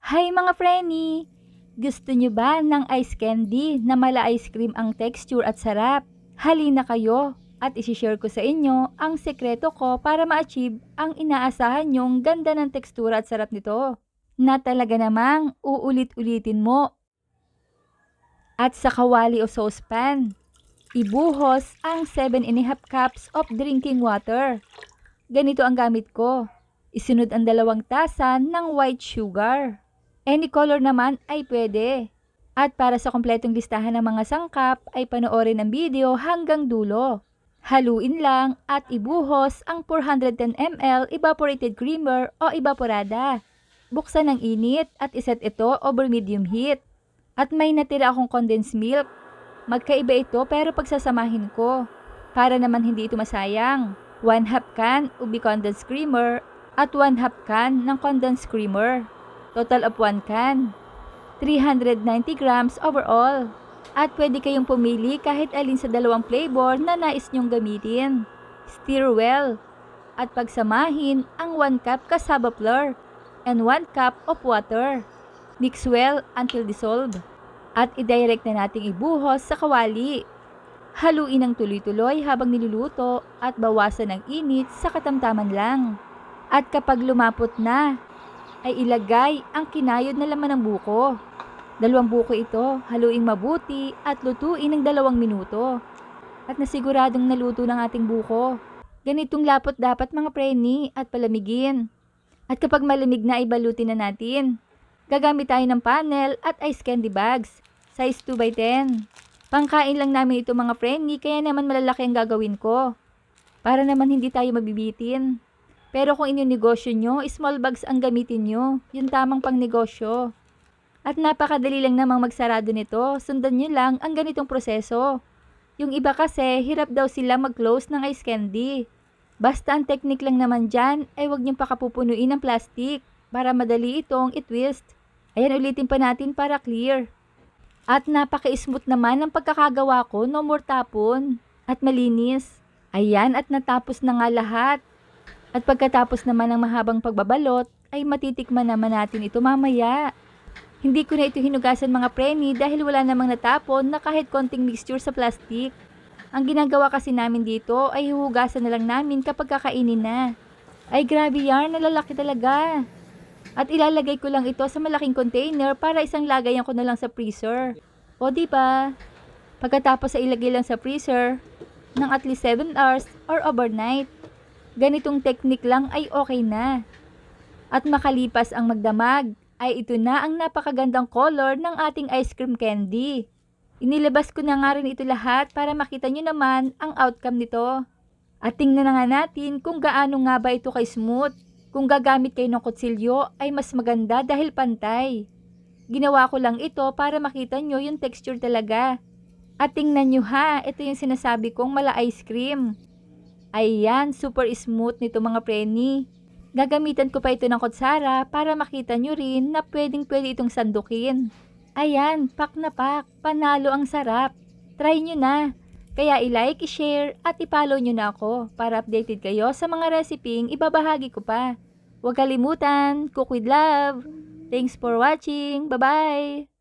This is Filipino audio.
Hi mga preni! Gusto nyo ba ng ice candy na mala ice cream ang texture at sarap? Halina kayo at isishare ko sa inyo ang sekreto ko para ma-achieve ang inaasahan nyong ganda ng tekstura at sarap nito na talaga namang uulit-ulitin mo. At sa kawali o saucepan, ibuhos ang 7½ cups of drinking water. Ganito ang gamit ko. Isunod ang 2 tasa ng white sugar. Any color naman ay pwede. At para sa kompletong listahan ng mga sangkap ay panoorin ang video hanggang dulo. Haluin lang at ibuhos ang 410 ml evaporated creamer o evaporada. Buksan ang init at iset ito over medium heat. At may natira akong condensed milk. Magkaiba ito pero pagsasamahin ko. Para naman hindi ito masayang. 1/2 can ubi condensed creamer at 1/2 can ng condensed creamer. Total of 1 can. 390 grams overall. At pwede kayong pumili kahit alin sa 2 flavor na nais nyong gamitin. Stir well. At pagsamahin ang 1 cup cassava flour and 1 cup of water. Mix well until dissolved. At i-direct na nating ibuhos sa kawali. Haluin ng tuloy-tuloy habang niluluto at bawasan ang init sa katamtaman lang. At kapag lumapot na, ay ilagay ang kinayod na laman ng buko. 2 buko ito, haluing mabuti at lutuin ng 2 minuto. At nasiguradong naluto ng ating buko. Ganitong lapot dapat mga preni at palamigin. At kapag malamig na, ibalutin na natin. Gagamit tayo ng panel at ice candy bags. Size 2x10. Pangkain lang namin ito mga preni, kaya naman malalaki ang gagawin ko. Para naman hindi tayo mabibitin. Pero kung inyong negosyo nyo, small bags ang gamitin nyo. Yung tamang pang negosyo. At napakadali lang namang magsarado nito. Sundan nyo lang ang ganitong proseso. Yung iba kasi, hirap daw sila mag-close ng ice candy. Basta ang technique lang naman dyan, ay huwag nyong pakapupunuin ng plastic para madali itong i-twist. Ayan, ulitin pa natin para clear. At napaka-smooth naman ang pagkakagawa ko, no more tapon. At malinis. Ayan, at natapos na nga lahat. At pagkatapos naman ng mahabang pagbabalot, ay matitikman naman natin ito mamaya. Hindi ko na ito hinugasan mga preni dahil wala namang natapon na kahit konting mixture sa plastic. Ang ginagawa kasi namin dito ay huhugasan na lang namin kapag kakainin na. Ay grabe yan, nalalaki talaga. At ilalagay ko lang ito sa malaking container para isang lagayan ko na lang sa freezer. O diba? Pagkatapos ay ilagay lang sa freezer ng at least 7 hours or overnight. Ganitong technique lang ay okay na. At makalipas ang magdamag, ay ito na ang napakagandang color ng ating ice cream candy. Inilabas ko na nga rin ito lahat para makita nyo naman ang outcome nito. At tingnan na nga natin kung gaano nga ba ito ka-smooth. Kung gagamit kayo ng kutsilyo ay mas maganda dahil pantay. Ginawa ko lang ito para makita nyo yung texture talaga. At tingnan nyo ha, ito yung sinasabi kong mala ice cream. Ayan, super smooth nito mga preni. Gagamitan ko pa ito ng kutsara para makita nyo rin na pwedeng itong sandukin. Ayan, pak na pak, panalo ang sarap. Try nyo na. Kaya i-like, i-share at i-follow nyo na ako para updated kayo sa mga reseping ibabahagi ko pa. Huwag kalimutan, cook with love. Thanks for watching. Bye-bye!